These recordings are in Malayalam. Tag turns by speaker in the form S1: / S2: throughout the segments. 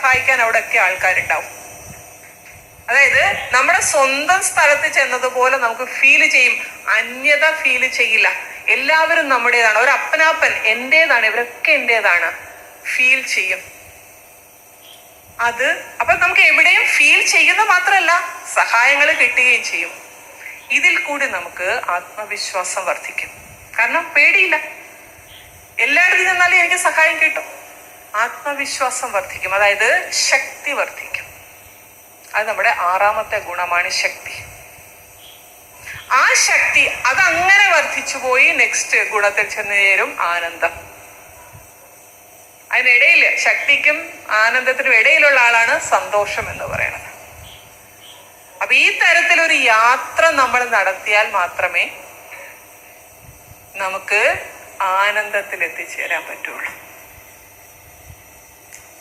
S1: സഹായിക്കാൻ അവിടെയൊക്കെ ആൾക്കാരുണ്ടാവും. അതായത് നമ്മുടെ സ്വന്തം സ്ഥലത്ത് ചെന്നതുപോലെ നമുക്ക് ഫീൽ ചെയ്യും, അന്യത ഫീൽ ചെയ്യില്ല. എല്ലാവരും നമ്മുടേതാണ്, ഒരു അപ്പനാപ്പൻ എന്റേതാണ്, ഇവരൊക്കെ എന്റേതാണ് ഫീൽ ചെയ്യും. അപ്പൊ നമുക്ക് എവിടെയും ഫീൽ ചെയ്യുന്ന മാത്രമല്ല, സഹായങ്ങൾ കിട്ടുകയും ചെയ്യും. ഇതിൽ കൂടി നമുക്ക് ആത്മവിശ്വാസം വർദ്ധിക്കും. കാരണം പേടിയില്ല, എല്ലായിടത്തും ചെന്നാലും എനിക്ക് സഹായം കിട്ടും. ആത്മവിശ്വാസം വർദ്ധിക്കും, അതായത് ശക്തി വർദ്ധിക്കും. അത് നമ്മുടെ 6ാമത്തെ ഗുണമാണ് ശക്തി. ആ ശക്തി അതങ്ങനെ വർദ്ധിച്ചു പോയി നെക്സ്റ്റ് ഗുണത്തിൽ ചെന്ന് ചേരും ആനന്ദം. അതിനിടയിൽ ശക്തിക്കും ആനന്ദത്തിനും ഇടയിലുള്ള ആളാണ് സന്തോഷം എന്ന് പറയുന്നത്. അപ്പൊ ഈ തരത്തിലൊരു യാത്ര നമ്മൾ നടത്തിയാൽ മാത്രമേ നമുക്ക് ആനന്ദത്തിൽ എത്തിച്ചേരാൻ പറ്റുള്ളൂ.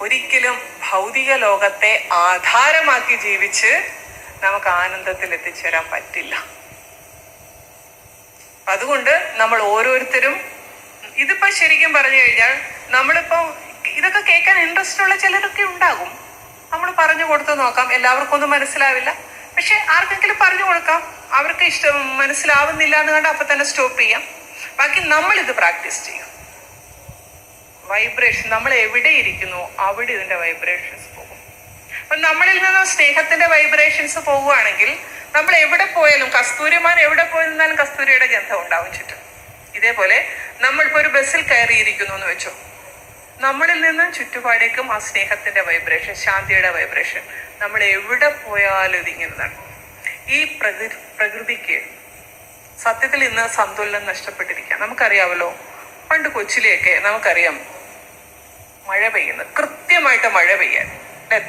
S1: ഒരിക്കലും ഭൗതിക ലോകത്തെ ആധാരമാക്കി ജീവിച്ച് നമുക്ക് ആനന്ദത്തിൽ എത്തിച്ചേരാൻ പറ്റില്ല. അതുകൊണ്ട് നമ്മൾ ഓരോരുത്തരും ഇതിപ്പോ ശരിക്കും പറഞ്ഞു കഴിഞ്ഞാൽ നമ്മളിപ്പോ ഇതൊക്കെ കേൾക്കാൻ ഇൻട്രസ്റ്റ് ഉള്ള ചിലരൊക്കെ ഉണ്ടാകും. നമ്മൾ പറഞ്ഞു കൊടുത്തു നോക്കാം, എല്ലാവർക്കും ഒന്നും മനസ്സിലാവില്ല. പക്ഷെ ആർക്കെങ്കിലും പറഞ്ഞു കൊടുക്കാം, അവർക്ക് ഇഷ്ടം മനസ്സിലാവുന്നില്ല എന്ന് കണ്ട് അപ്പൊ തന്നെ സ്റ്റോപ്പ് ചെയ്യാം. ബാക്കി നമ്മൾ ഇത് പ്രാക്ടീസ് ചെയ്യും. വൈബ്രേഷൻ, നമ്മൾ എവിടെ ഇരിക്കുന്നു അവിടെ ഇതിന്റെ വൈബ്രേഷൻസ് പോകും. അപ്പൊ നമ്മളിൽ നിന്ന് സ്നേഹത്തിന്റെ വൈബ്രേഷൻസ് പോവുകയാണെങ്കിൽ നമ്മൾ എവിടെ പോയാലും, കസ്തൂരിമാൻ എവിടെ പോയി നിന്നാലും കസ്തൂരിയുടെ ഗന്ധം ഉണ്ടാവും ചുറ്റും. ഇതേപോലെ നമ്മളിപ്പോ ഒരു ബസ്സിൽ കയറിയിരിക്കുന്നു എന്ന് വെച്ചോ, നമ്മളിൽ നിന്നും ചുറ്റുപാടേക്കും ആ സ്നേഹത്തിന്റെ വൈബ്രേഷൻ, ശാന്തിയുടെ വൈബ്രേഷൻ നമ്മൾ എവിടെ പോയാലും ഇതിങ്ങനെതാണ്. ഈ പ്രകൃതിക്ക് സത്യത്തിൽ ഇന്ന് സന്തുലനം നഷ്ടപ്പെട്ടിരിക്കുക. നമുക്കറിയാമല്ലോ, പണ്ട് കൊച്ചിലെയൊക്കെ നമുക്കറിയാം മഴ പെയ്യുന്നത്, കൃത്യമായിട്ട് മഴ പെയ്യാൻ,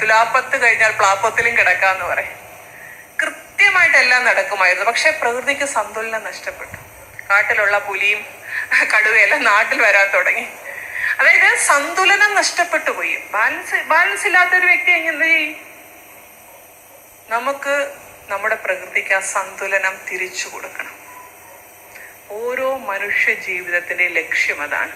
S1: തുലാപ്പത്ത് കഴിഞ്ഞാൽ പ്ലാപ്പത്തിലും കിടക്കാന്ന് പറയും. കൃത്യമായിട്ട് എല്ലാം നടക്കുമായിരുന്നു. പക്ഷെ പ്രകൃതിക്ക് സന്തുലനം നഷ്ടപ്പെട്ടു. കാട്ടിലുള്ള പുലിയും കടുവയെല്ലാം നാട്ടിൽ വരാൻ തുടങ്ങി. അതായത് സന്തുലനം നഷ്ടപ്പെട്ടു പോയി. ബാലൻസ് ഇല്ലാത്ത ഒരു വ്യക്തി എങ്ങനെ ചെയ്യും? നമുക്ക് നമ്മുടെ പ്രകൃതിക്ക് ആ സന്തുലനം തിരിച്ചു കൊടുക്കണം. ഓരോ മനുഷ്യ ജീവിതത്തിന്റെ ലക്ഷ്യം അതാണ്.